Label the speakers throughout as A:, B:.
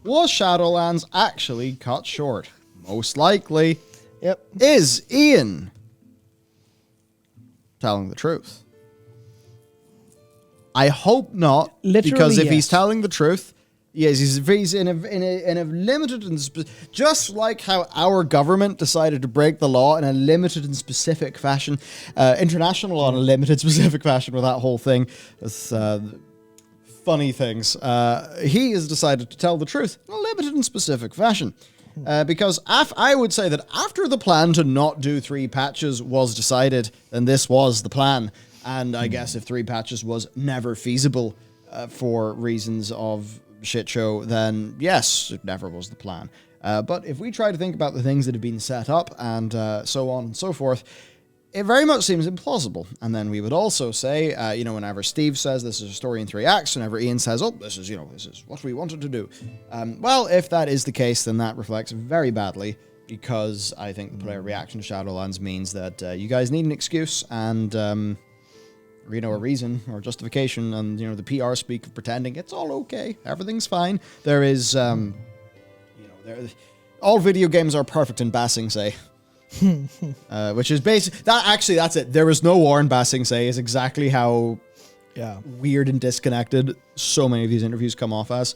A: Was Shadowlands actually cut short? Most likely.
B: Yep.
A: Is Ian telling the truth? I hope not.
B: Literally,
A: because if he's
B: yes.
A: telling the truth, yes, he's in a limited and just like how our government decided to break the law in a limited and specific fashion, international law in a limited specific fashion with that whole thing. It's funny things. He has decided to tell the truth in a limited and specific fashion. Because I would say that after the plan to not do 3 patches was decided, then this was the plan. And I guess if 3 patches was never feasible for reasons of shit show, then yes, it never was the plan. But if we try to think about the things that have been set up and so on and so forth, it very much seems implausible. And then we would also say, whenever Steve says this is a story in 3 acts, whenever Ian says, oh, this is what we wanted to do. Well, if that is the case, then that reflects very badly, because I think the player reaction to Shadowlands means that you guys need an excuse and, a reason or justification, and, the PR speak of pretending it's all okay, everything's fine. There is, all video games are perfect in Ba Sing Se. Which is that's it. There is no war in Ba Sing Se is exactly how weird and disconnected so many of these interviews come off as.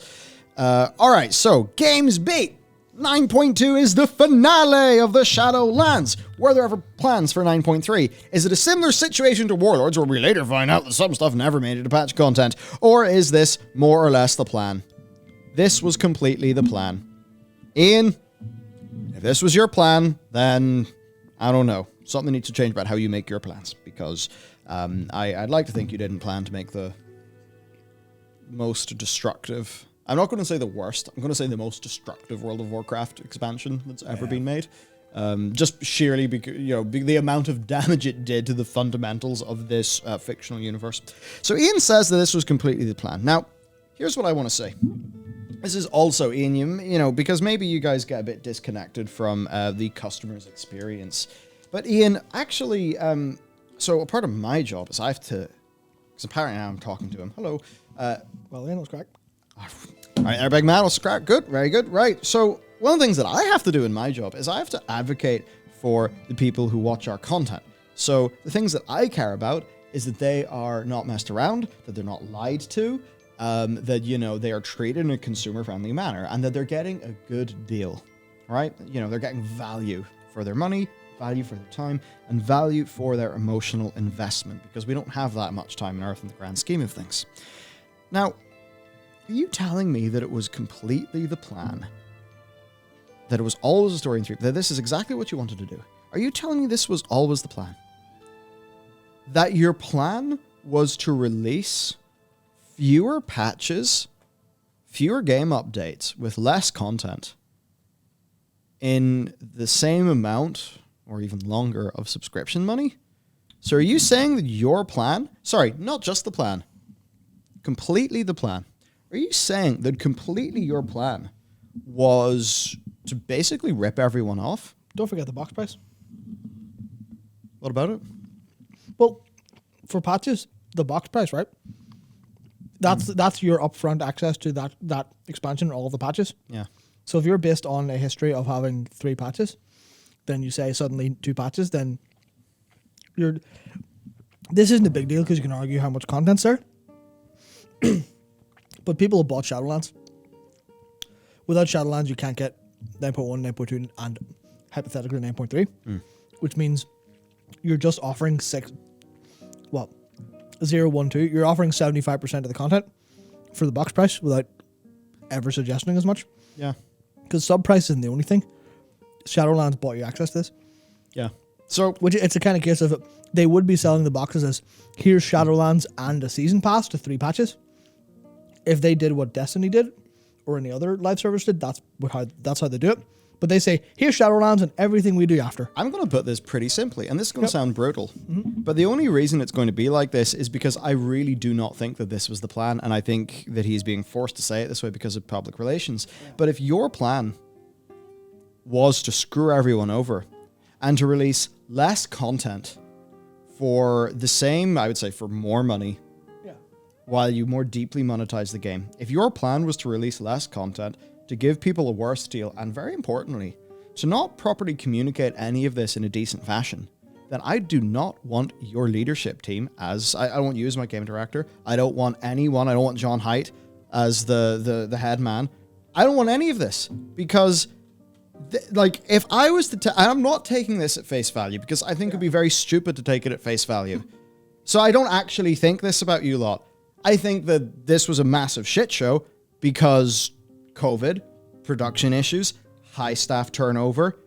A: Alright, so Games Beat 9.2 is the finale of the Shadowlands. Were there ever plans for 9.3? Is it a similar situation to Warlords, where we later find out that some stuff never made it to patch content? Or is this more or less the plan? This was completely the plan. Ian, if this was your plan, then I don't know. Something needs to change about how you make your plans, because I'd like to think you didn't plan to make the most destructive... I'm not going to say the worst. I'm going to say the most destructive World of Warcraft expansion that's ever been made. Just sheerly because, the amount of damage it did to the fundamentals of this fictional universe. So Ian says that this was completely the plan. Now, here's what I want to say. This is also, Ian, because maybe you guys get a bit disconnected from the customer's experience. But Ian, actually, so a part of my job is I have to, because apparently I'm talking to him. Hello.
B: Well, Ian was correct.
A: All right, there, big man. Good, very good. Right. So one of the things that I have to do in my job is I have to advocate for the people who watch our content. So the things that I care about is that they are not messed around, that they're not lied to, that, they are treated in a consumer-friendly manner, and that they're getting a good deal, right? They're getting value for their money, value for their time, and value for their emotional investment, because we don't have that much time on Earth in the grand scheme of things. Now, are you telling me that it was completely the plan? That it was always a story in 3? That this is exactly what you wanted to do? Are you telling me this was always the plan? That your plan was to release fewer patches, fewer game updates with less content in the same amount or even longer of subscription money? So are you saying that your plan, sorry, not just the plan, completely the plan, are you saying that completely your plan was to basically rip everyone off?
B: Don't forget the box price.
A: What about it?
B: Well, for patches, the box price, right? That's your upfront access to that expansion, all of the patches.
A: Yeah.
B: So if you're based on a history of having 3 patches, then you say suddenly 2 patches, then this isn't a big deal because you can argue how much content's there. But people have bought Shadowlands. Without Shadowlands, you can't get 9.1, 9.2, and hypothetically 9.3, which means you're just offering 0, 1, 2. You're offering 75% of the content for the box price without ever suggesting as much.
A: Yeah.
B: Because sub price isn't the only thing. Shadowlands bought you access to this.
A: Yeah. So,
B: which it's a kind of case of they would be selling the boxes as here's Shadowlands and a season pass to 3 patches. If they did what Destiny did or any other live service did, that's how they do it. But they say, here's Shadowlands and everything we do after.
A: I'm going to put this pretty simply, and this is going to sound brutal, but the only reason it's going to be like this is because I really do not think that this was the plan, and I think that he's being forced to say it this way because of public relations. But if your plan was to screw everyone over and to release less content for the same, I would say, for more money, while you more deeply monetize the game, if your plan was to release less content to give people a worse deal, and very importantly, to not properly communicate any of this in a decent fashion, then I do not want your leadership team as, I don't want you as my game director. I don't want anyone. I don't want John Haidt as the head man. I don't want any of this because if I was to, and I'm not taking this at face value because I think it'd be very stupid to take it at face value. So I don't actually think this about you lot. I think that this was a massive shit show because COVID, production issues, high staff turnover,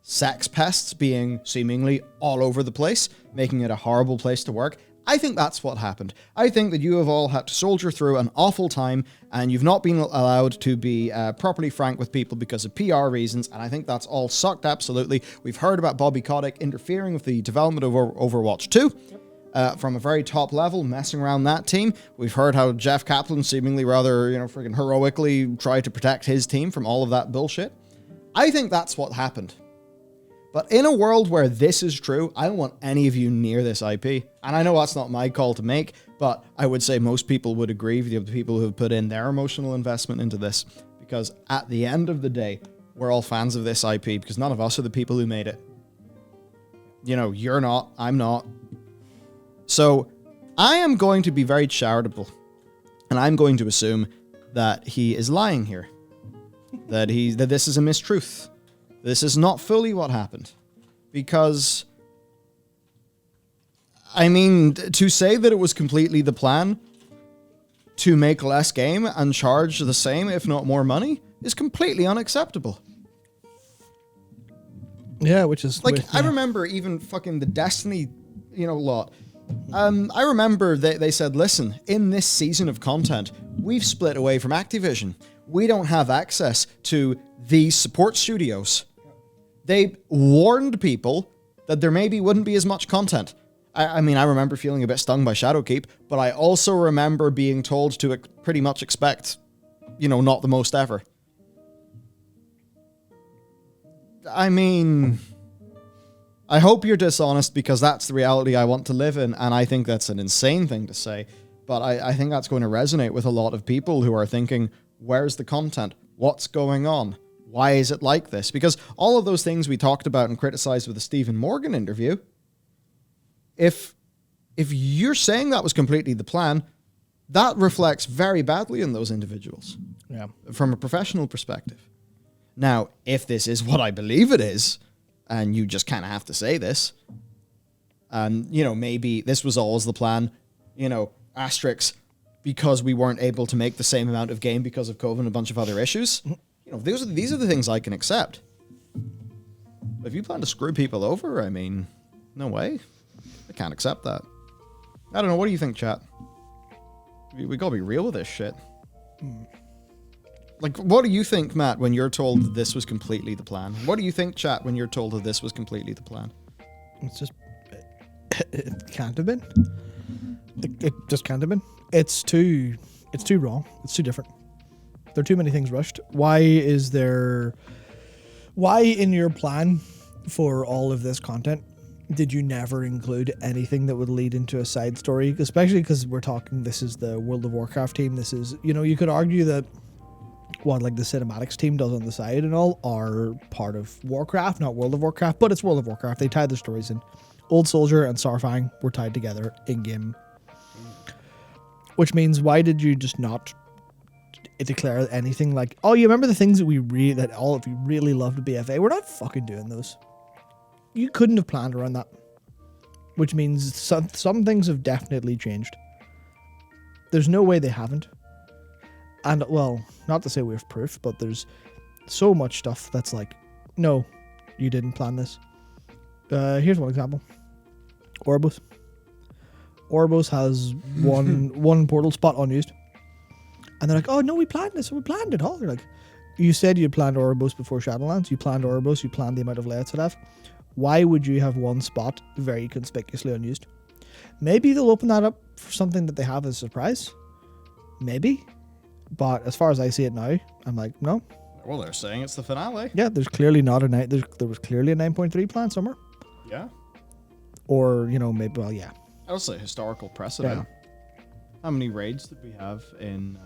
A: sex pests being seemingly all over the place, making it a horrible place to work. I think that's what happened. I think that you have all had to soldier through an awful time and you've not been allowed to be properly frank with people because of PR reasons, and I think that's all sucked absolutely. We've heard about Bobby Kotick interfering with the development of Overwatch 2 from a very top level, messing around that team. We've heard how Jeff Kaplan seemingly rather, freaking heroically tried to protect his team from all of that bullshit. I think that's what happened. But in a world where this is true, I don't want any of you near this IP. And I know that's not my call to make, but I would say most people would agree with the people who have put in their emotional investment into this. Because at the end of the day, we're all fans of this IP because none of us are the people who made it. You're not, I'm not. So I am going to be very charitable. And I'm going to assume that he is lying here. That this is a mistruth. This is not fully what happened. Because, to say that it was completely the plan to make less game and charge the same, if not more money, is completely unacceptable.
B: Yeah, which is...
A: I remember even fucking the Destiny, lot. I remember they said, listen, in this season of content, we've split away from Activision. We don't have access to these support studios. They warned people that there maybe wouldn't be as much content. I remember feeling a bit stung by Shadowkeep, but I also remember being told to pretty much expect, not the most ever. I hope you're dishonest because that's the reality I want to live in, and I think that's an insane thing to say, but I think that's going to resonate with a lot of people who are thinking, where's the content? What's going on? Why is it like this? Because all of those things we talked about and criticized with the Stephen Morgan interview, if you're saying that was completely the plan, that reflects very badly on those individuals.
B: Yeah.
A: From a professional perspective. Now, if this is what I believe it is, and you just kind of have to say this, and, maybe this was always the plan, asterisks, because we weren't able to make the same amount of game because of COVID and a bunch of other issues. These are the things I can accept. But if you plan to screw people over, no way. I can't accept that. I don't know. What do you think, chat? We gotta be real with this shit. What do you think, Matt, when you're told that this was completely the plan? What do you think, chat, when you're told that this was completely the plan?
B: It's just... It can't have been. It just can't have been. It's too wrong. It's too different. There are too many things rushed. Why in your plan for all of this content did you never include anything that would lead into a side story? Especially because we're talking, this is the World of Warcraft team. This is, you could argue that what the cinematics team does on the side and all are part of Warcraft, not World of Warcraft, but it's World of Warcraft. They tied the stories in. Old Soldier and Sarfang were tied together in-game. Which means, why did you just not declare anything like, oh, you remember the things that that all of you really loved BFA? We're not fucking doing those. You couldn't have planned around that. Which means some things have definitely changed. There's no way they haven't. And, well, not to say we have proof, but there's so much stuff that's like, no, you didn't plan this. Here's one example. Orbos. Orbos has one portal spot unused. And they're like, oh, no, we planned this. We planned it all. You're like, you said you planned Orbos before Shadowlands. You planned Orbos. You planned the amount of layouts it have. Why would you have one spot very conspicuously unused? Maybe they'll open that up for something that they have as a surprise. Maybe. But as far as I see it now, I'm like, no.
A: Well, they're saying it's the finale.
B: Yeah, there's clearly not a 9. There was clearly a 9.3 plan somewhere.
A: Yeah.
B: Or, maybe, well, yeah.
A: That's a historical precedent.
B: Yeah.
A: How many raids did we have in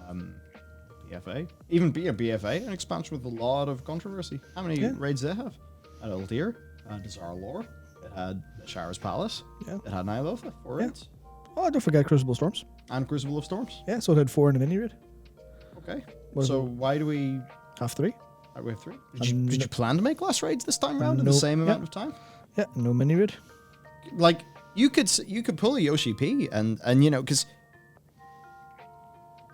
A: BFA, even BFA, an expansion with a lot of controversy. How many raids did they have? It had Eldir, it had Desire Lore, it had Shara's Palace, it had Nylofa, 4 raids.
B: Oh, don't forget Crucible Storms.
A: And Crucible of Storms.
B: Yeah, so it had 4 in the mini raid.
A: Okay. So why do we
B: have 3?
A: We have 3. Did you plan to make less raids this time around in the same amount of time?
B: Yeah, no mini raid.
A: Like you could pull a Yoshi P and you know, because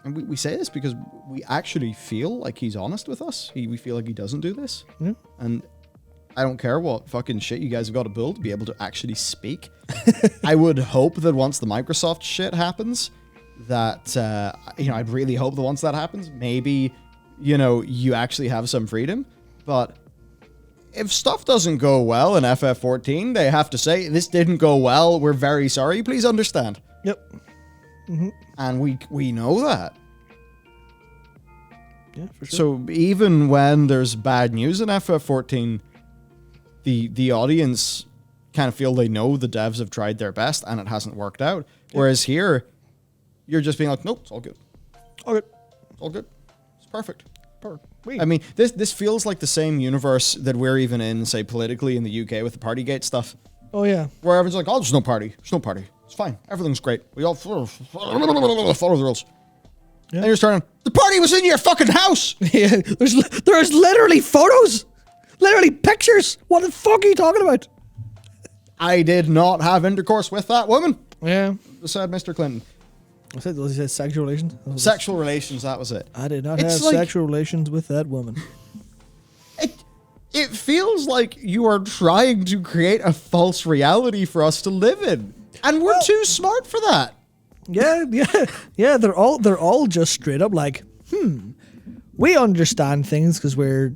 A: and we say this because we actually feel like he's honest with us. We feel like he doesn't do this.
B: Yeah.
A: And I don't care what fucking shit you guys have got to build to be able to actually speak. I would hope that once the Microsoft shit happens, that, you know, I'd really hope that once that happens, maybe, you know, you actually have some freedom. But if stuff doesn't go well in FF14, they have to say, this didn't go well. We're very sorry. Please understand.
B: Yep. Mm-hmm.
A: And we know that.
B: Yeah, for sure.
A: So even when there's bad news in FF14, the audience kind of feel they know the devs have tried their best and it hasn't worked out. Yeah. Whereas here, you're just being like, nope, it's all good.
B: All good.
A: It's all good. It's perfect.
B: Perfect.
A: I mean, this feels like the same universe that we're even in, say, politically in the UK with the Partygate stuff.
B: Oh, yeah.
A: Where everyone's like, oh, there's no party. There's no party. It's fine. Everything's great. We all follow the rules. Yeah. And you're starting, the party was in your fucking house!
B: Yeah, there's literally photos! Literally pictures! What the fuck are you talking about?
A: I did not have intercourse with that woman.
B: Yeah.
A: Said Mr. Clinton.
B: Was he said sexual relations?
A: Sexual relations, that was it.
B: I did not have sexual relations with that woman.
A: It feels like you are trying to create a false reality for us to live in. And we're too smart for that.
B: Yeah. They're all just straight up like, we understand things because we're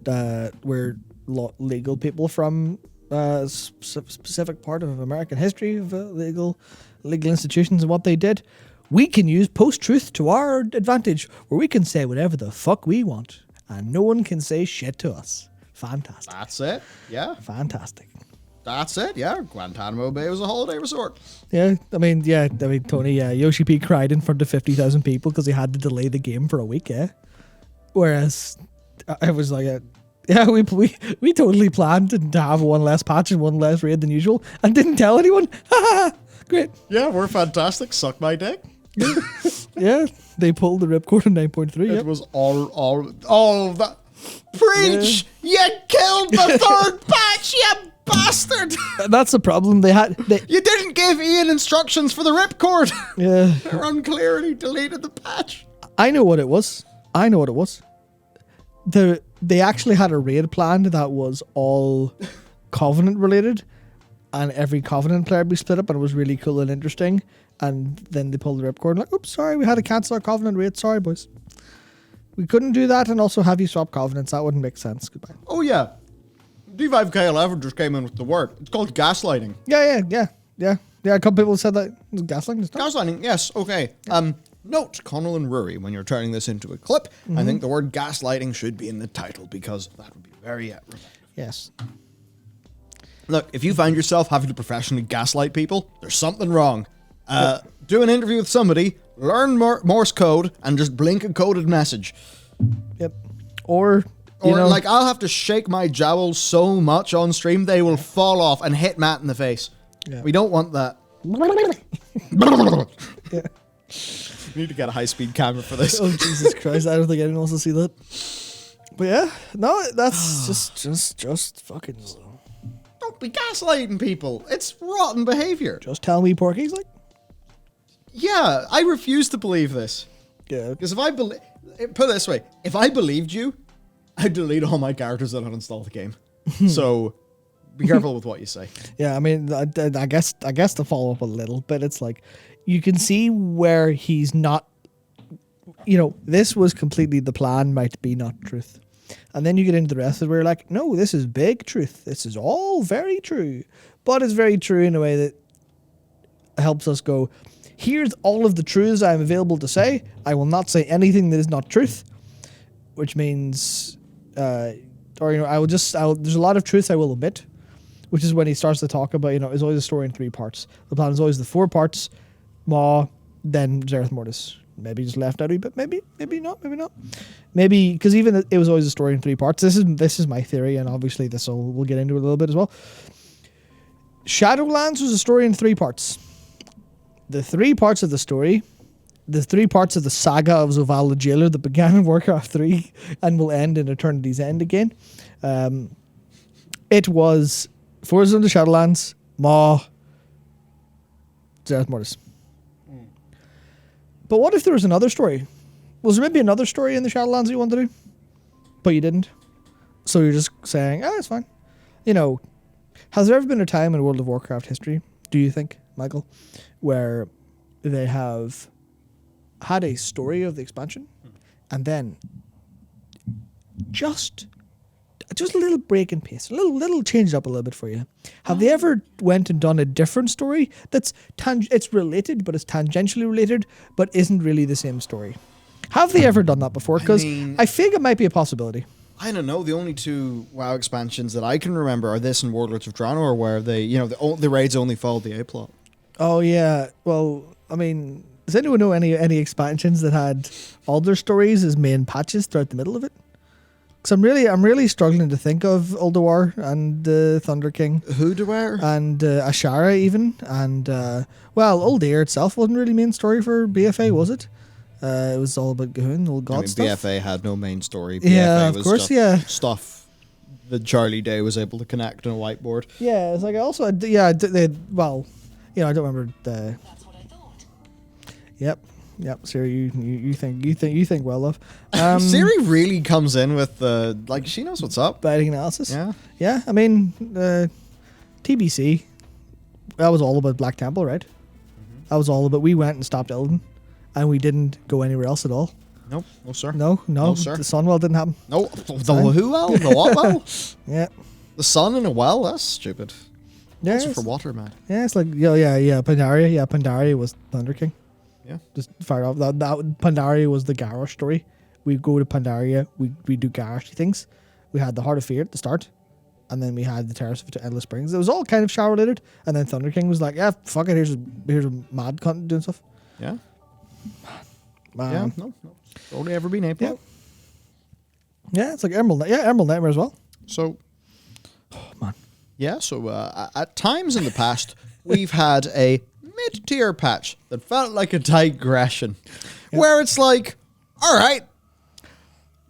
B: legal people from a specific part of American history of legal institutions and what they did. We can use post-truth to our advantage, where we can say whatever the fuck we want, and no one can say shit to us. Fantastic.
A: That's it. Yeah.
B: Fantastic.
A: That's it. Yeah. Guantanamo Bay was a holiday resort.
B: Yeah. I mean, Tony, Yoshi P cried in front of 50,000 people because he had to delay the game for a week, yeah? Whereas I was like, we totally planned to have one less patch and one less raid than usual and didn't tell anyone. Great.
A: Yeah, we're fantastic. Suck my dick.
B: Yeah, they pulled the ripcord in 9.3.
A: It was all that. Preach! Yeah. You killed the third patch, you bastard!
B: That's the problem.
A: You didn't give Ian instructions for the ripcord.
B: Yeah.
A: They're unclear and he deleted the patch.
B: I know what it was. They actually had a raid planned that was all Covenant related, and every Covenant player would be split up, and it was really cool and interesting. And then they pulled the ripcord and like, oops, sorry, we had to cancel our Covenant raid. Sorry, boys. We couldn't do that and also have you swap Covenants. That wouldn't make sense. Goodbye.
A: Oh, yeah. D5K11 just came in with the word. It's called gaslighting.
B: Yeah. A couple people said that. Gaslighting?
A: Gaslighting, yes. Okay. Note, Connell and Rory, when you're turning this into a clip, I think the word gaslighting should be in the title because that would be very repetitive.
B: Yes.
A: Look, if you find yourself having to professionally gaslight people, there's something wrong. Do an interview with somebody, learn Morse code, and just blink a coded message.
B: Yep. Or
A: like, I'll have to shake my jowls so much on stream, they will fall off and hit Matt in the face. Yeah. We don't want that.
B: Yeah.
A: We need to get a high-speed camera for this.
B: Oh, Jesus Christ. I don't think anyone wants to see that. But yeah, no, that's just fucking...
A: Don't be gaslighting people. It's rotten behavior.
B: Just tell me Porky's like...
A: Yeah, I refuse to believe this.
B: Yeah.
A: Because if I believe... Put it this way. If I believed you, I'd delete all my characters and uninstall the game. So, be careful with what you say.
B: Yeah, I mean, I guess to follow up a little bit, it's like, you can see where he's not... this was completely the plan, might be not truth. And then you get into the rest of it where you're like, no, this is big truth. This is all very true. But it's very true in a way that helps us go, here's all of the truths I'm available to say. I will not say anything that is not truth. Which means, there's a lot of truths I will omit. Which is when he starts to talk about, it's always a story in 3 parts. The plan is always the 4 parts. Maw, then Zereth Mortis maybe just left out a bit. Maybe not. Maybe because even it was always a story in 3 parts. This is my theory, and obviously we'll get into it a little bit as well. Shadowlands was a story in 3 parts. The 3 parts of the story, the 3 parts of the saga of Zoval the Jailer that began in Warcraft 3 and will end in Eternity's End again. It was Forza of the Shadowlands, Maw, Zereth Mortis. But what if there was another story? Was there maybe another story in the Shadowlands you wanted to do? But you didn't. So you're just saying, it's fine. Has there ever been a time in World of Warcraft history, do you think, Michael, where they have had a story of the expansion and then just a little break in pace, a little change up a little bit for you? Have they ever went and done a different story that's it's related, but it's tangentially related, but isn't really the same story? Have they ever done that before? Because I think it might be a possibility.
A: I don't know. The only 2 WoW expansions that I can remember are this and Warlords of Draenor, where the raids only followed the A plot.
B: Oh yeah. Well, I mean, does anyone know any expansions that had all their stories as main patches throughout the middle of it? Because I'm really struggling to think of Ulduar and Thunder King,
A: Ulduar
B: and Ashara even, and Uldair itself wasn't really main story for BFA, was it? It was all about Gahun, old god stuff.
A: BFA had no main story.
B: Yeah,
A: BFA was
B: of course,
A: just stuff that Charlie Day was able to connect on a whiteboard.
B: Yeah, it's like I also, I don't remember the.
C: That's what I thought.
B: Yep, Siri, you think well of.
A: Siri really comes in with she knows what's up.
B: Biting analysis.
A: Yeah.
B: I mean, TBC. That was all about Black Temple, right? Mm-hmm. That was all about. We went and stopped Illidan, and we didn't go anywhere else at all.
A: Nope. No, sir.
B: No,
A: sir.
B: The Sunwell didn't happen.
A: No. The who well? The what well?
B: Yeah.
A: The sun in a well? That's stupid.
B: Yeah.
A: It's for water, man.
B: Yeah, it's like Pandaria. Yeah, Pandaria was Thunder King.
A: Yeah.
B: Just fired off. That Pandaria was the Garrosh story. We go to Pandaria. We do Garrosh things. We had the Heart of Fear at the start, and then we had the Terrace of Endless Springs. It was all kind of shower related, and then Thunder King was like, yeah, fuck it. Here's a mad cunt doing stuff.
A: Yeah.
B: Man.
A: Yeah. No. It's only ever been April.
B: Yeah, it's like Emerald Nightmare as well.
A: So.
B: Oh man.
A: Yeah. So at times in the past, we've had a mid-tier patch that felt like a digression, where it's like, all right,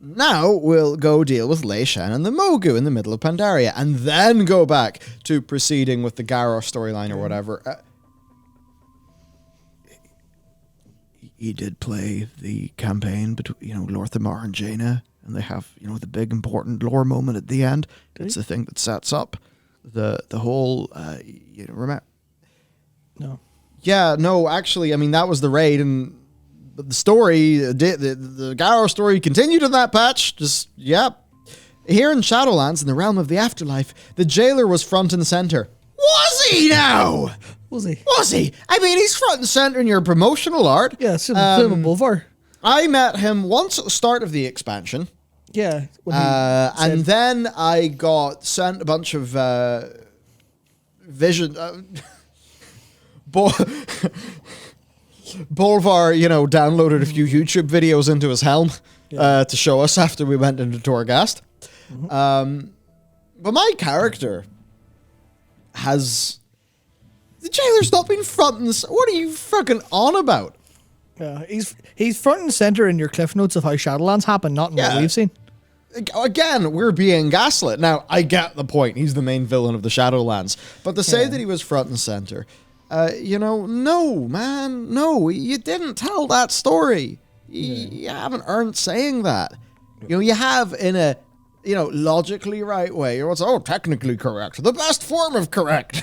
A: now we'll go deal with Lei Shen and the Mogu in the middle of Pandaria, and then go back to proceeding with the Garrosh storyline or whatever. He did play the campaign between, Lorthamar and Jaina, and they have, the big important lore moment at the end. It's the thing that sets up the whole, remember?
B: No.
A: Yeah, no, actually, I mean, that was the raid, and the story, the Garrosh story continued in that patch. Just, yep. Here in Shadowlands, in the realm of the afterlife, the jailer was front and center. Was he now?
B: Was he?
A: Was he? I mean, he's front and center in your promotional art.
B: Yeah, Cinema Boulevard.
A: I met him once at the start of the expansion.
B: Yeah.
A: And then I got sent a bunch of vision... Bolvar, downloaded a few YouTube videos into his helm to show us after we went into Torghast. Mm-hmm. But my character has... The jailer's not been front and... What are you fucking on about?
B: Yeah, he's front and center in your cliff notes of how Shadowlands happened, not in what we've seen.
A: Again, we're being gaslit. Now, I get the point. He's the main villain of the Shadowlands. But to say that he was front and center... no, man. No, you didn't tell that story. You haven't earned saying that. You have in a, logically right way. What's technically correct. The best form of correct.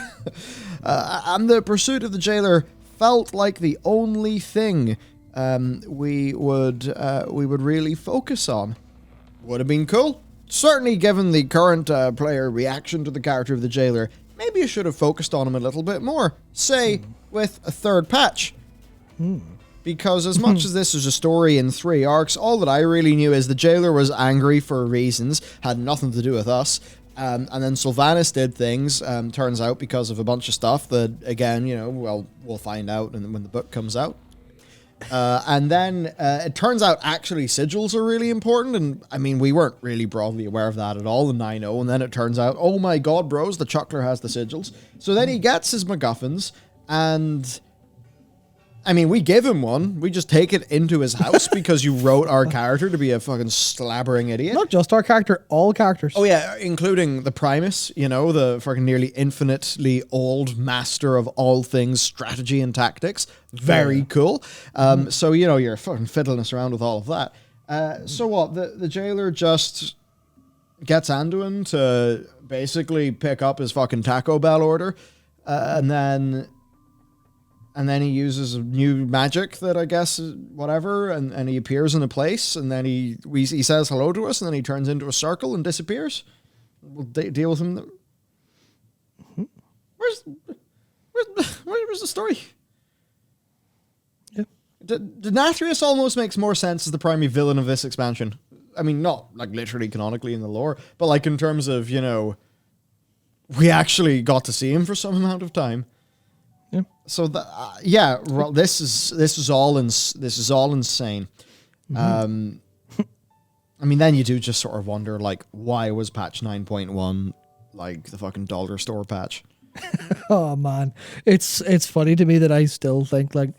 A: And the pursuit of the jailer felt like the only thing we would really focus on. Would have been cool. Certainly given the current player reaction to the character of the jailer, maybe you should have focused on him a little bit more. Say, with a third patch. Because as much as this is a story in 3 arcs, all that I really knew is the jailer was angry for reasons, had nothing to do with us. And then Sylvanas did things, turns out, because of a bunch of stuff that, again, we'll find out when the book comes out. And then it turns out actually sigils are really important. And I mean, we weren't really broadly aware of that at all in 9.0. And then it turns out, oh my God, bros, the Chuckler has the sigils. So then he gets his MacGuffins and... I mean, we give him one. We just take it into his house because you wrote our character to be a fucking slabbering idiot.
B: Not just our character, all characters.
A: Oh, yeah, including the Primus, you know, the fucking nearly infinitely old master of all things strategy and tactics. Very cool. So, you know, you're fucking fiddling us around with all of that. So what? The jailer just gets Anduin to basically pick up his fucking Taco Bell order, and then he uses a new magic that I guess is whatever, and he appears in a place, and then he says hello to us, and then he turns into a circle and disappears. We'll deal with him. Where's the story?
B: Yeah.
A: Denathrius almost makes more sense as the primary villain of this expansion. I mean, not like literally canonically in the lore, but like in terms of, you know, we actually got to see him for some amount of time.
B: Yeah.
A: So this is all insane. I mean, then you do just sort of wonder, like, why was patch 9.1 like the fucking dollar store patch?
B: Oh man, it's funny to me that I still think, like,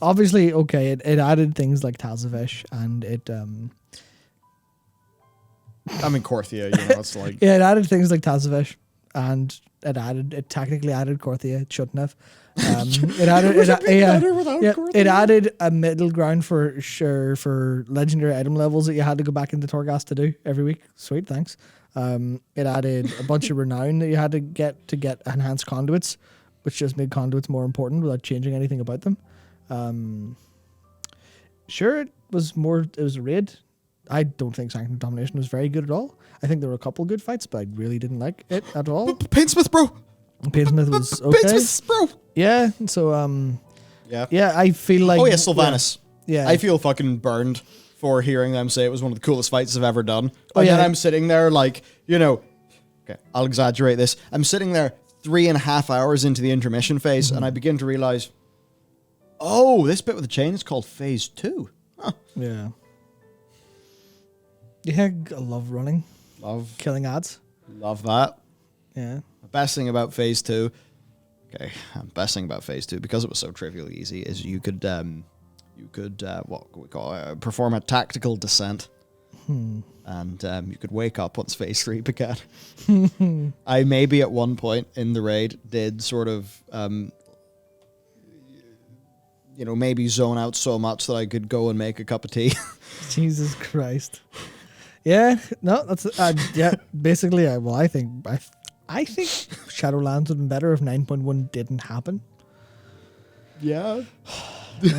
B: obviously, okay, it added things like Tazavesh, and it
A: I mean, Korthia, you know, it's like
B: yeah, it added things like Tazavesh, and it technically added Korthia. It shouldn't have. It added a middle ground for legendary item levels that you had to go back into Torghast to do every week. Sweet, thanks. It added a bunch of renown that you had to get enhanced conduits, which just made conduits more important without changing anything about them. Sure, it was a raid. I don't think Sanctum Domination was very good at all. I think there were a couple good fights, but I really didn't like it at all.
A: Painsmith, bro.
B: Painsmith was okay.
A: Painsmith, bro.
B: Yeah, so yeah, I feel like
A: Sylvanas.
B: Yeah.
A: I feel fucking burned for hearing them say it was one of the coolest fights I've ever done. And then I'm sitting there like, you know, okay, I'll exaggerate this. I'm sitting there 3.5 hours into the intermission phase, and I begin to realize, oh, this bit with the chain is called phase 2. Huh.
B: Yeah. Yeah, I love running.
A: Love
B: killing ads.
A: Love that.
B: Yeah.
A: The best thing about phase 2, best thing about phase 2, because it was so trivially easy, is you could what we call perform a tactical descent, and you could wake up once phase 3 began. I maybe at one point in the raid did sort of you know, maybe zone out so much that I could go and make a cup of tea.
B: Jesus Christ. Yeah, no, that's yeah. Basically, I think Shadowlands would have been better if 9.1 didn't happen.
A: Yeah.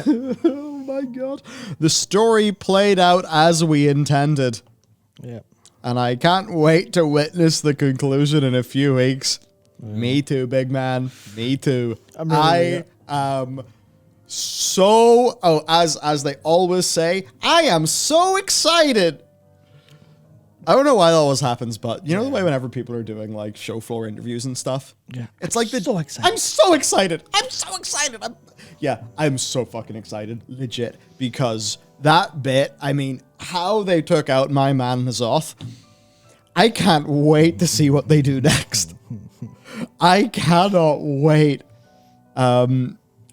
A: Oh my God. The story played out as we intended.
B: Yeah.
A: And I can't wait to witness the conclusion in a few weeks. Me too, big man. Me too. I am so, as they always say, I am so excited. I don't know why that always happens, but you know the way whenever people are doing like show floor interviews and stuff?
B: Yeah.
A: It's like
B: so excited.
A: I'm so excited. I'm so excited. I'm so fucking excited. Legit. Because that bit, I mean, how they took out my man Nazoth, I can't wait to see what they do next. I cannot wait.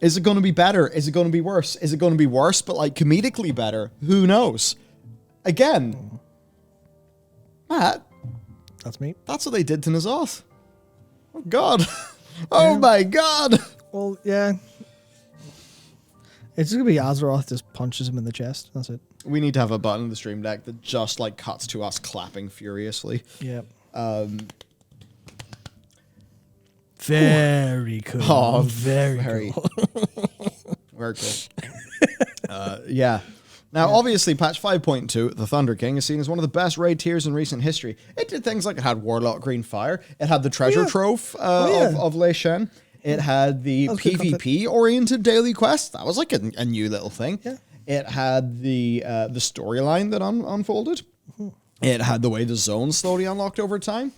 A: Is it going to be better? Is it going to be worse? Is it going to be worse, but like comedically better? Who knows? Again, Matt.
B: That's me.
A: That's what they did to Nazoth. Oh, God. Oh, my God.
B: Well, yeah. It's going to be Azeroth just punches him in the chest. That's it.
A: We need to have a button in the stream deck that just like cuts to us clapping furiously.
B: Yeah. Very cool.
A: Oh,
B: very cool.
A: Very cool. Yeah. Now, obviously, patch 5.2, the Thunder King, is seen as one of the best raid tiers in recent history. It did things like it had Warlock Green Fire, it had the Treasure Trove of Lei Shen, it had the PvP-oriented daily quest. That was like a new little thing.
B: Yeah.
A: It had the storyline that unfolded. It had the way the zones slowly unlocked over time.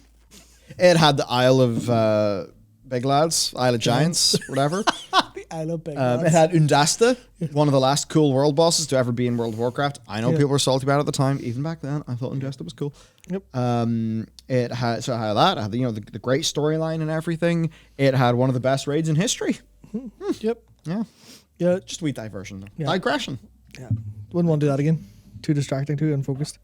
A: It had the Isle of Big Lads, Isle of Giants, whatever.
B: The I love big
A: It had Undasta, one of the last cool world bosses to ever be in World of Warcraft. I know people were salty about it at the time. Even back then, I thought Undasta was cool.
B: Yep.
A: It had that. It had the great storyline and everything. It had one of the best raids in history.
B: Yep.
A: Yeah.
B: Yeah.
A: Just a wee diversion, though.
B: Yeah.
A: Digression.
B: Yeah. Wouldn't want to do that again. Too distracting, too unfocused.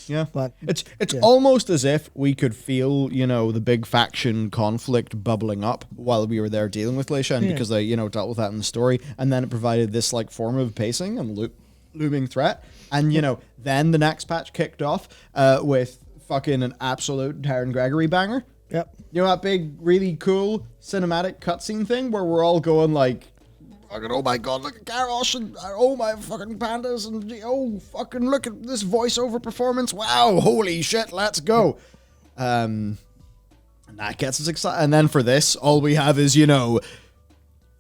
A: Yeah,
B: but
A: it's almost as if we could feel, the big faction conflict bubbling up while we were there dealing with Lei Shen because they, dealt with that in the story, and then it provided this like form of pacing and looming threat, and then the next patch kicked off with fucking an absolute Taron Gregory banger.
B: Yep.
A: That big, really cool cinematic cutscene thing where we're all going like, fucking, oh my god, look at Garrosh, and oh my fucking pandas, and oh fucking look at this voiceover performance. Wow, holy shit, let's go. And that gets us excited. And then for this, all we have is,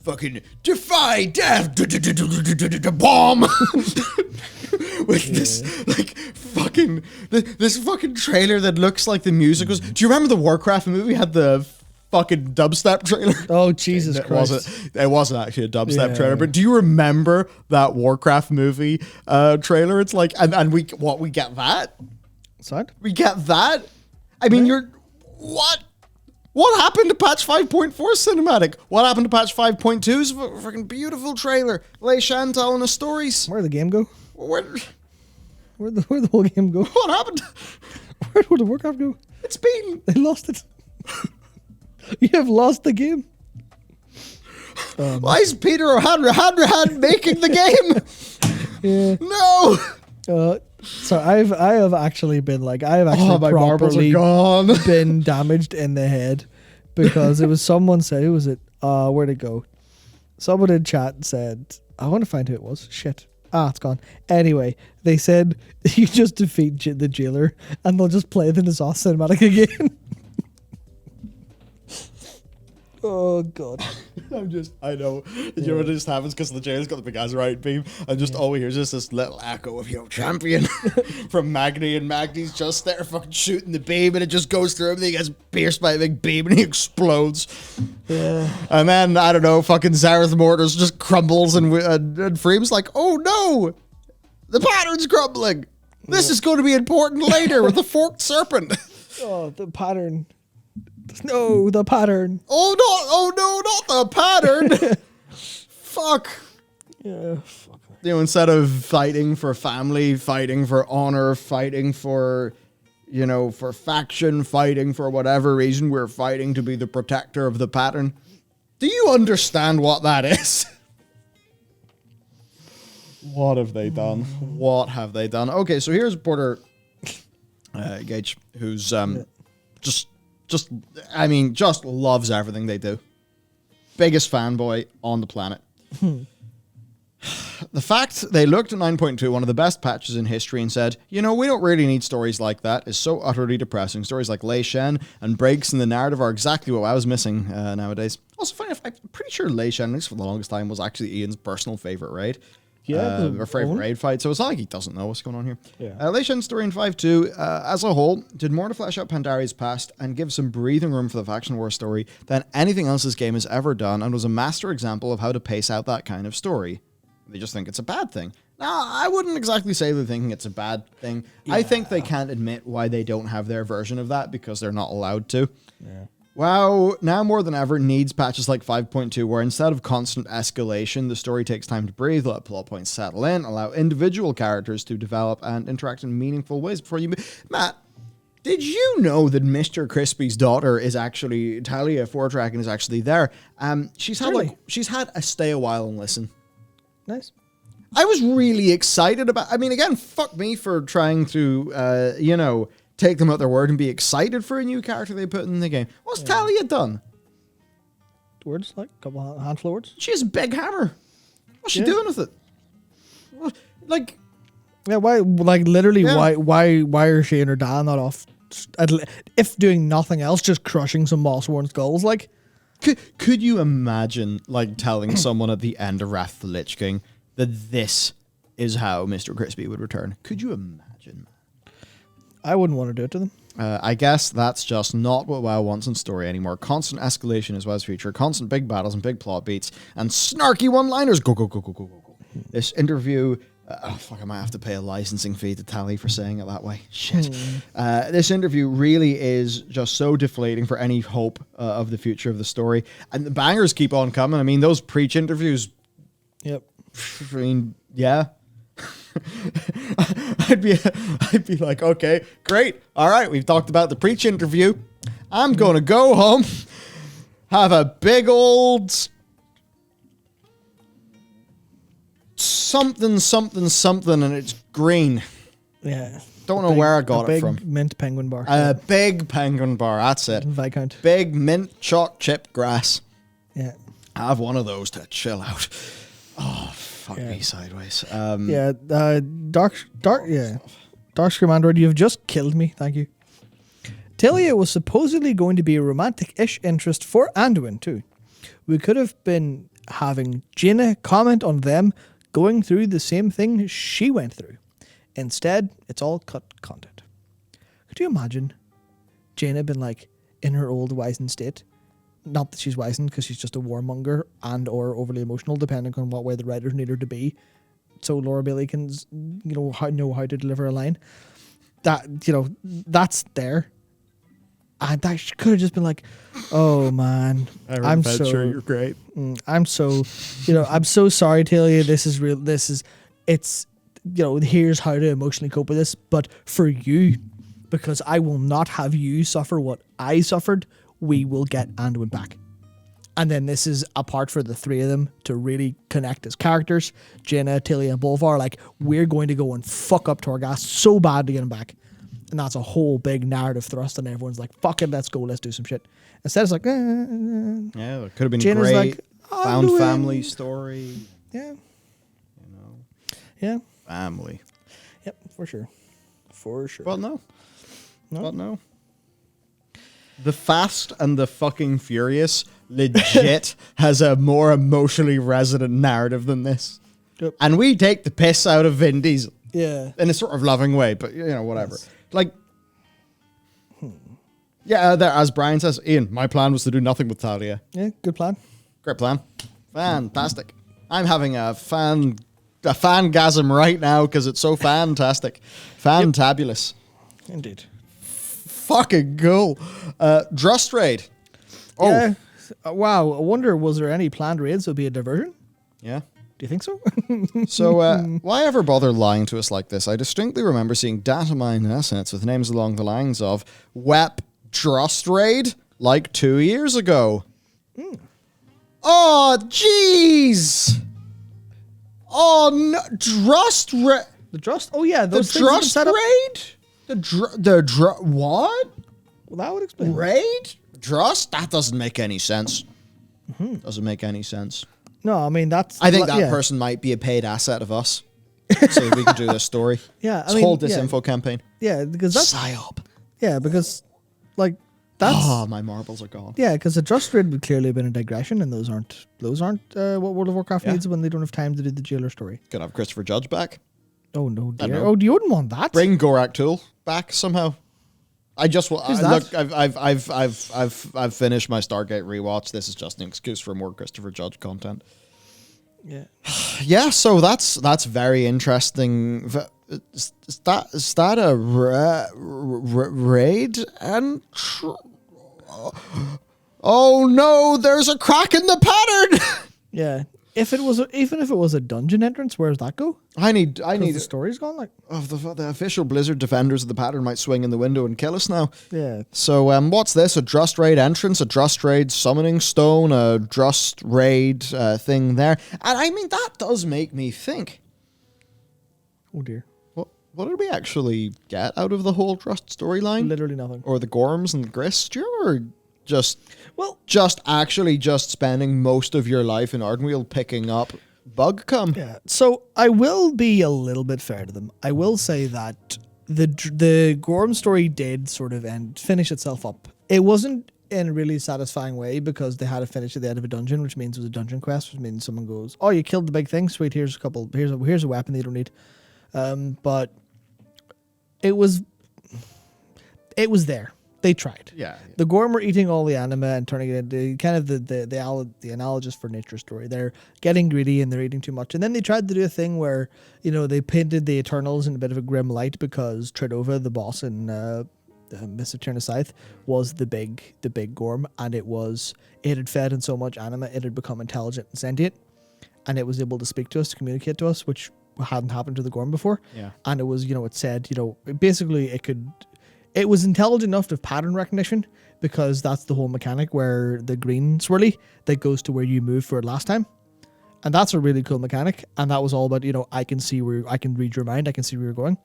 A: fucking defy death, bomb. With this, like, fucking, this fucking trailer that looks like the music was. Do you remember the Warcraft movie had the fucking dubstep trailer?
B: Oh, Jesus Christ.
A: It wasn't actually a dubstep trailer, but do you remember that Warcraft movie trailer? It's like, and we get that?
B: Sad?
A: We get that? I mean, what? What happened to patch 5.4 cinematic? What happened to patch 5.2's fucking beautiful trailer? Lei Shen telling us stories.
B: Where'd the game go?
A: Where'd
B: the whole game go?
A: What happened?
B: Where'd the Warcraft go?
A: It's been...
B: They lost it. You have lost the game.
A: Why is Peter O'Hanrahan making the game?
B: Yeah.
A: No.
B: So I have actually been like, I have actually
A: my marbles are
B: properly
A: gone.
B: been damaged in the head because it was someone said, who was it? Where'd it go? Someone in chat said, I want to find who it was. Shit. It's gone. Anyway, they said you just defeat the jailer and they'll just play the Nazos cinematic again. Oh god.
A: I know. You know what just happens because the jailer's got the big Azerite beam, and just all we hear is just this little echo of champion from Magni, and Magni's just there fucking shooting the beam, and it just goes through him, and he gets pierced by a big beam, and he explodes.
B: Yeah.
A: And then, I don't know, fucking Zareth Mortars just crumbles, and Freem's like, oh no! The pattern's crumbling! This is going to be important later with the forked serpent.
B: Oh, the pattern. No, the pattern.
A: Oh no, not the pattern. Fuck.
B: Yeah, fuck.
A: Instead of fighting for family, fighting for honor, fighting for, for faction, fighting for whatever reason, we're fighting to be the protector of the pattern. Do you understand what that is? What have they done? What have they done? Okay, so here's Porter Gage, who's just loves everything they do. Biggest fanboy on the planet. The fact they looked at 9.2, one of the best patches in history, and said, we don't really need stories like that, is so utterly depressing. Stories like Lei Shen and breaks in the narrative are exactly what I was missing nowadays. Also, funny enough, I'm pretty sure Lei Shen, at least for the longest time, was actually Ian's personal favorite raid.
B: Yeah,
A: or favorite raid fight, so it's not like he doesn't know what's going on here.
B: Yeah.
A: Lei Shen's story in 5.2, as a whole, did more to flesh out Pandaria's past and give some breathing room for the faction war story than anything else this game has ever done, and was a master example of how to pace out that kind of story. They just think it's a bad thing. Now, I wouldn't exactly say they're thinking it's a bad thing. Yeah. I think they can't admit why they don't have their version of that because they're not allowed to.
B: Yeah.
A: WoW, now more than ever, needs patches like 5.2 where instead of constant escalation, the story takes time to breathe, let plot points settle in, allow individual characters to develop and interact in meaningful ways before you... Matt, did you know that Mr. Crispy's daughter is actually... Talia Fortracken is actually there? She's had a stay a while and listen.
B: Nice.
A: I was really excited about... I mean, again, fuck me for trying to, take them at their word and be excited for a new character they put in the game. What's Talia done?
B: Words, like a couple handful of words.
A: She has a big hammer. What's she doing with it? Like,
B: yeah, why? Like, literally, why are she and her dad not off? If doing nothing else, just crushing some Mossworn skulls, like.
A: Could you imagine, like, telling someone at the end of Wrath of the Lich King that this is how Mr. Crispy would return? Could you imagine?
B: I wouldn't want to do it to them.
A: I guess that's just not what WoW wants in story anymore. Constant escalation is WoW's future. Constant big battles and big plot beats and snarky one-liners. Go, go, go, go, go, go, go. This interview... I might have to pay a licensing fee to Tally for saying it that way. Shit. This interview really is just so deflating for any hope of the future of the story. And the bangers keep on coming. I mean, those Preach interviews...
B: Yep.
A: I mean, yeah. I'd be like, okay, great. All right, we've talked about the Preach interview. I'm going to go home, have a big old something, and it's green.
B: Yeah.
A: Don't know where I got it from.
B: Mint penguin bar.
A: A big penguin bar, that's it.
B: Viscount.
A: Big mint chalk chip grass.
B: Yeah.
A: I have one of those to chill out. Oh, fuck me sideways.
B: Dark Scream Android, you've just killed me. Thank you. Talia was supposedly going to be a romantic-ish interest for Anduin too. We could have been having Jaina comment on them going through the same thing she went through. Instead, it's all cut content. Could you imagine Jaina been like in her old wizened state? Not that she's wizened, because she's just a warmonger and or overly emotional, depending on what way the writers need her to be. So Laura Bailey can, know how to deliver a line. That, that's there. And that she could have just been like, oh man, I'm so
A: sure you're great.
B: I'm so, I'm so sorry, Talia. This is real. It's, here's how to emotionally cope with this. But for you, because I will not have you suffer what I suffered, we will get Anduin back. And then this is a part for the three of them to really connect as characters. Jaina, Talia, and Bolvar, like, we're going to go and fuck up Torghast so bad to get him back. And that's a whole big narrative thrust, and everyone's like, fuck it, let's go, let's do some shit. Instead, it's like,
A: yeah, it could have been
B: Jaina's
A: great.
B: like,
A: Found family story.
B: Yeah. Yeah.
A: Family.
B: Yep, for sure. For sure.
A: Well, no. But no. The Fast and the fucking Furious legit has a more emotionally resonant narrative than this.
B: Yep.
A: And we take the piss out of Vin Diesel.
B: Yeah.
A: In a sort of loving way, but, whatever. Yes. Like, yeah, there, as Brian says, Ian, my plan was to do nothing with Talia.
B: Yeah, good plan.
A: Great plan. Fantastic. I'm having a fangasm right now because it's so fantastic. Fantabulous.
B: Yep. Indeed.
A: Fucking cool. Drust raid. Oh.
B: Yeah. Wow. I wonder, was there any planned raids that would be a diversion?
A: Yeah.
B: Do you think so?
A: So, why ever bother lying to us like this? I distinctly remember seeing data mine estimates with names along the lines of WEP Drust raid like 2 years ago. Oh, jeez. Oh, no. Drust raid.
B: The Drust? Oh, yeah.
A: The Drust raid? What?
B: Well, that would explain.
A: Raid? Drust? That doesn't make any sense. Doesn't make any sense.
B: No, I mean, that's...
A: I think that person might be a paid asset of us. So we can do this story.
B: Yeah,
A: this whole disinfo campaign.
B: Yeah, because that's...
A: PSYOP.
B: Yeah, because, like, that's...
A: Oh, my marbles are gone.
B: Yeah, because the Drust raid would clearly have been a digression, and those aren't what World of Warcraft needs when they don't have time to do the jailer story.
A: Could have Christopher Judge back.
B: Oh, no, dear. Oh, you wouldn't want that.
A: Bring Gorak Tool back somehow. I just look. I've finished my Stargate rewatch. This is just an excuse for more Christopher Judge content.
B: Yeah.
A: Yeah. So that's very interesting. Is that a raid? And oh no, there's a crack in the pattern.
B: Yeah. Even if it was a dungeon entrance, where's that go?
A: I need
B: the story's gone. Like,
A: the official Blizzard defenders of the pattern might swing in the window and kill us now.
B: Yeah.
A: So what's this? A Drust raid entrance, a Drust raid summoning stone, a Drust raid thing there, and I mean that does make me think.
B: Oh dear.
A: What did we actually get out of the whole Drust storyline?
B: Literally nothing.
A: Or the Gorms and the Grist? Do you ever just spending most of your life in Ardenweald picking up bug cum?
B: Yeah. So I will be a little bit fair to them. I will say that the Gorm story did sort of finish itself up. It wasn't in a really satisfying way because they had to finish at the end of a dungeon, which means it was a dungeon quest, which means someone goes, "Oh, you killed the big thing. Sweet. Here's a weapon that you don't need." But it it was there. They tried.
A: Yeah.
B: The Gorm were eating all the anima and turning it into kind of the analogous for nature story. They're getting greedy and they're eating too much. And then they tried to do a thing where, they painted the Eternals in a bit of a grim light because Tridova, the boss in Miss Eterna Scythe, was the big Gorm, and it had fed in so much anima, it had become intelligent and sentient, and it was able to speak to us, to communicate to us, which hadn't happened to the Gorm before.
A: Yeah.
B: And it was, it said, basically it was intelligent enough to have pattern recognition, because that's the whole mechanic where the green swirly that goes to where you moved for it last time. And that's a really cool mechanic. And that was all about, I can read your mind. I can see where you're going.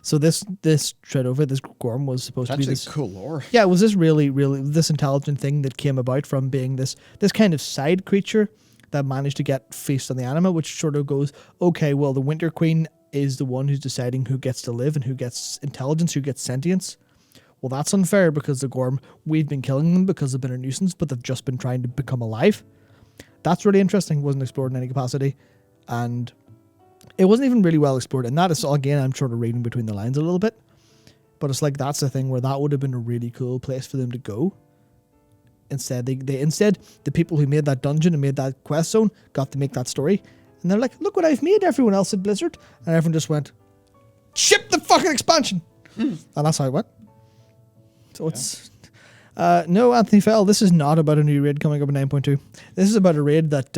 B: So this Tridova, this Gorm, was supposed to be this
A: cool lore.
B: Yeah, it was this really, really, this intelligent thing that came about from being this kind of side creature that managed to get feast on the anima, which sort of goes, okay, well, the Winter Queen is the one who's deciding who gets to live and who gets intelligence, who gets sentience. Well, that's unfair, because the Gorm, we've been killing them because they've been a nuisance, but they've just been trying to become alive. That's really interesting. Wasn't explored in any capacity. And it wasn't even really well explored. And that is, again, I'm sort of reading between the lines a little bit. But it's like, that's the thing where that would have been a really cool place for them to go. Instead, the people who made that dungeon and made that quest zone got to make that story. And they're like, look what I've made, everyone else at Blizzard. And everyone just went, ship the fucking expansion. And that's how it went. So it's no, Anthony Fell, this is not about a new raid coming up in 9.2. This is about a raid that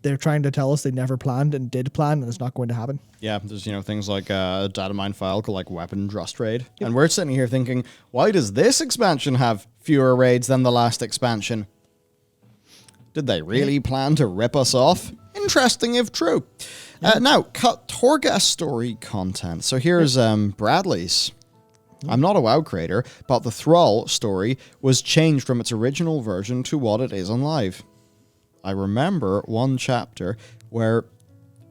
B: they're trying to tell us they never planned and did plan, and it's not going to happen.
A: Yeah, there's things like a data mine file called like Weapon Trust Raid. Yep. And we're sitting here thinking, why does this expansion have fewer raids than the last expansion? Did they really plan to rip us off? Interesting if true. Now, cut Torghast story content. So here's Bradley's. I'm not a WoW creator, but the Thrall story was changed from its original version to what it is on live. I remember one chapter where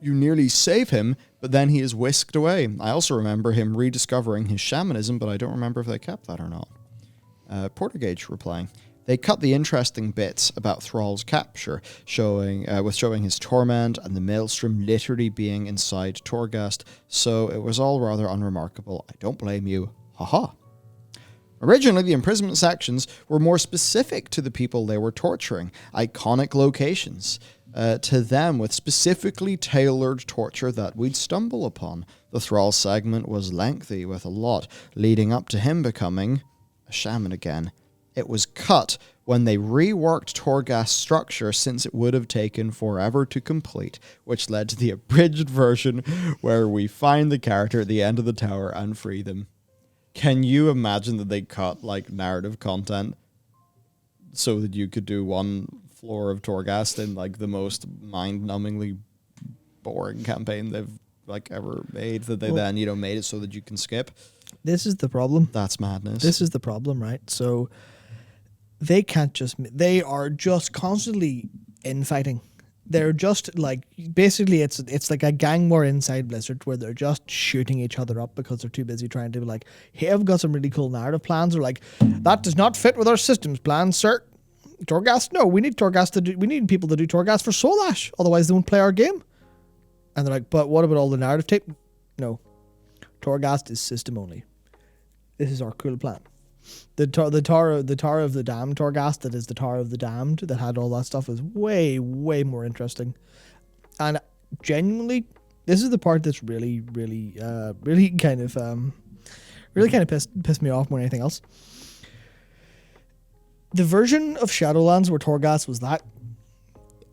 A: you nearly save him, but then he is whisked away. I also remember him rediscovering his shamanism, but I don't remember if they kept that or not. Portergage replying, they cut the interesting bits about Thrall's capture, showing his torment and the maelstrom literally being inside Torghast, so it was all rather unremarkable. I don't blame you. Haha. Originally, the imprisonment sections were more specific to the people they were torturing, iconic locations to them with specifically tailored torture that we'd stumble upon. The Thrall segment was lengthy, with a lot leading up to him becoming a shaman again. It was cut when they reworked Torghast's structure, since it would have taken forever to complete, which led to the abridged version where we find the character at the end of the tower and free them. Can you imagine that they cut like narrative content so that you could do one floor of Torghast in like the most mind-numbingly boring campaign they've like ever made, that they then made it so that you can skip?
B: This is the problem.
A: That's madness.
B: This is the problem, right? So they are just constantly infighting. They're just like, basically it's like a gang war inside Blizzard where they're just shooting each other up because they're too busy trying to be like, hey, I've got some really cool narrative plans. Or like, that does not fit with our systems plans, sir. Torghast? No, we need people to do Torghast for Soul Ash. Otherwise they won't play our game. And they're like, but what about all the narrative tape? No. Torghast is system only. This is our cool plan. The Tower of the Damned Torghast, that is the Tower of the Damned, that had all that stuff, is way, way more interesting. And genuinely, this is the part that's really, really, really kind of pissed me off more than anything else. The version of Shadowlands where Torghast was that,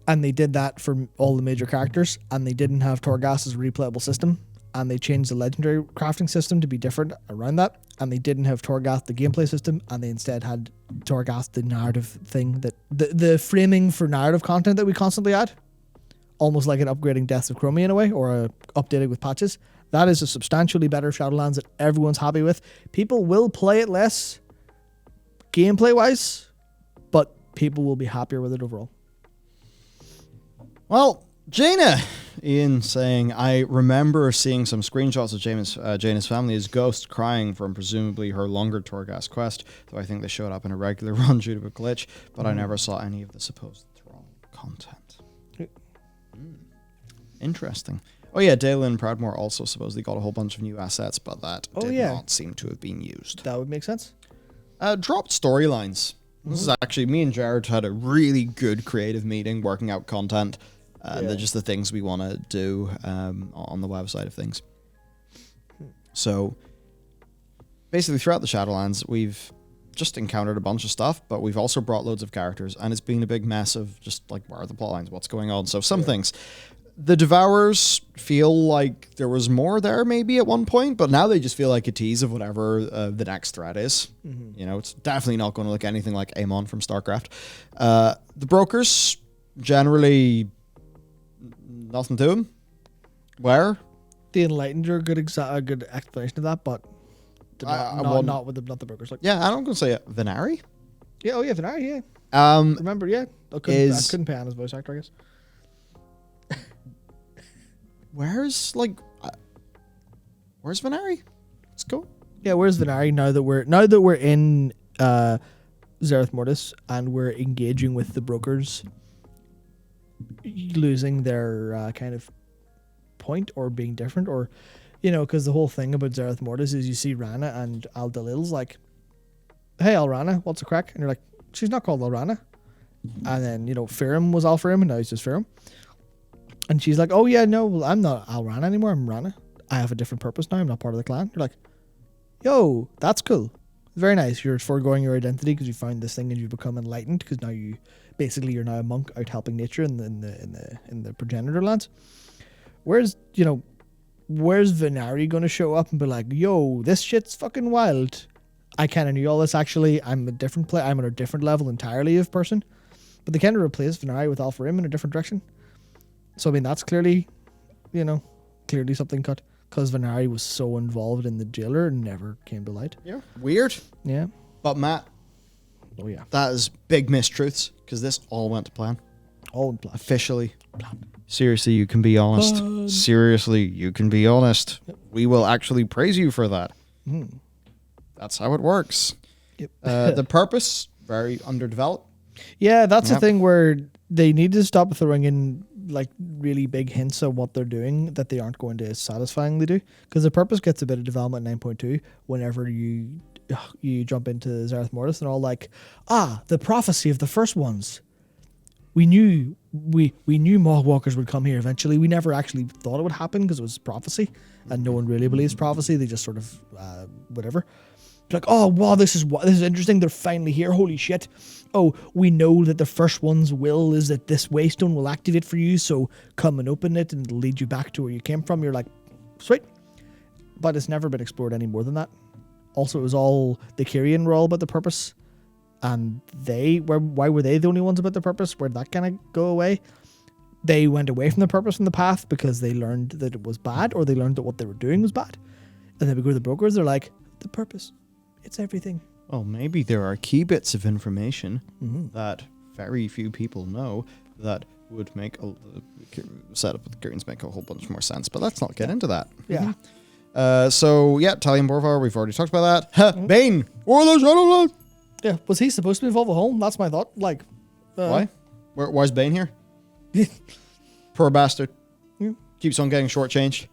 B: and they did that for all the major characters, and they didn't have Torghast as a replayable system, and they changed the legendary crafting system to be different around that, and they didn't have Torghast the gameplay system, and they instead had Torghast the narrative thing, that the framing for narrative content that we constantly add, almost like an upgrading Deaths of Chromie in a way, or updating with patches. That is a substantially better Shadowlands that everyone's happy with. People will play it less gameplay wise, but people will be happier with it overall.
A: Well, Jaina, Ian saying, I remember seeing some screenshots of Jaina's family as ghost crying from presumably her longer Torghast quest, though I think they showed up in a regular run due to a glitch, but I never saw any of the supposed Thrall content. Interesting. Oh yeah, Dalen Proudmore also supposedly got a whole bunch of new assets, but that did not seem to have been used.
B: That would make sense.
A: Dropped storylines. This is actually, me and Jared had a really good creative meeting working out content. They're just the things we want to do on the website of things. So basically throughout the Shadowlands, we've just encountered a bunch of stuff, but we've also brought loads of characters, and it's been a big mess of just like, where are the plot lines, what's going on. So some things, the Devourers feel like there was more there maybe at one point, but now they just feel like a tease of whatever the next threat is. You know, it's definitely not going to look anything like Amon from StarCraft. The Brokers, generally nothing to them. Where?
B: The Enlightened are a good explanation of that, but not with not the Brokers. Like,
A: yeah, I'm going to say Venari.
B: Yeah, oh yeah, Venari, yeah. Remember, yeah. I couldn't pay Anna's voice actor, I guess.
A: Where's Venari? Let's go.
B: Yeah, where's Venari now that we're in Zereth Mortis and we're engaging with the Brokers losing their kind of point or being different, or because the whole thing about Zereth Mortis is you see Rana and Aldalil's like, hey Alrana, what's the crack? And you're like, she's not called Alrana. And then Firim was Alfirim and now he's just Firim. And she's like, oh yeah, no, well, I'm not Alrana anymore, I'm Rana. I have a different purpose now, I'm not part of the clan. You're like, yo, that's cool. Very nice. You're foregoing your identity because you found this thing and you've become enlightened because now you're now a monk out helping nature in the progenitor lands. Where's Venari going to show up and be like, yo, this shit's fucking wild. I kind of knew all this actually. I'm a different player. I'm at a different level entirely of person. But they kind of replaced Venari with Alpharim in a different direction. So, I mean, that's clearly something cut. Because Venari was so involved in the jailer and never came to light.
A: Yeah. Weird.
B: Yeah.
A: But Matt.
B: Oh, yeah.
A: That is big mistruths. Because this all went to plan.
B: All in plan.
A: Officially. Plan. Seriously, you can be honest. Seriously, you can be honest. Yep. We will actually praise you for that. That's how it works.
B: Yep.
A: The purpose, very underdeveloped.
B: Yeah, that's the thing where they need to stop throwing in like really big hints of what they're doing that they aren't going to satisfyingly do. Because the purpose gets a bit of development in 9.2 whenever you jump into Zereth Mortis and all like, the prophecy of the first ones. We knew Mohawkers would come here eventually. We never actually thought it would happen because it was prophecy, and no one really believes prophecy. They just sort of whatever. Like, oh wow, this is interesting. They're finally here. Holy shit! Oh, we know that the first one's will is that this waystone will activate for you. So come and open it, and it'll lead you back to where you came from. You're like, sweet, but it's never been explored any more than that. Also, it was all the Kyrian were all about the purpose. And why were they the only ones about the purpose? Where'd that kind of go away? They went away from the purpose and the path because they learned that it was bad, or they learned that what they were doing was bad. And then we go to the Brokers, they're like, the purpose, it's everything.
A: Well, maybe there are key bits of information that very few people know that would make a setup with the Kyrians make a whole bunch more sense. But let's not get into that.
B: Yeah.
A: Talion Borvar, we've already talked about that. Bane, or the Shadowlands.
B: Yeah, was he supposed to involve a home? That's my thought. Like,
A: why? Why's Bane here? Poor bastard.
B: Yeah.
A: Keeps on getting shortchanged.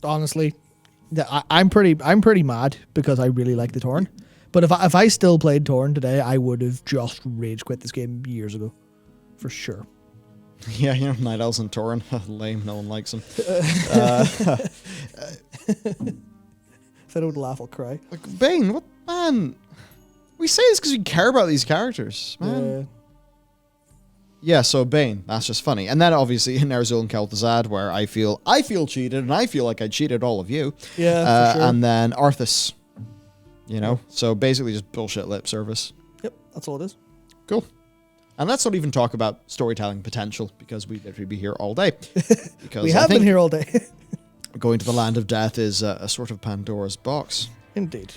B: Honestly, I'm pretty mad because I really like the Tauren. But if I still played Tauren today, I would have just rage quit this game years ago, for sure.
A: Yeah, Night Elves and Tauren, lame. No one likes them.
B: If I don't laugh, I'll cry.
A: Like, Bane, what man? We say this because we care about these characters, man. Yeah, so Bane, that's just funny. And then obviously in Ner'zhul and Kel'Thuzad, where I feel cheated, and I feel like I cheated all of you.
B: Yeah, for sure.
A: And then Arthas, so basically just bullshit lip service.
B: Yep, that's all it is.
A: Cool. And let's not even talk about storytelling potential, because we'd literally be here all day. Because
B: we have been here all day.
A: Going to the land of death is a sort of Pandora's box.
B: Indeed.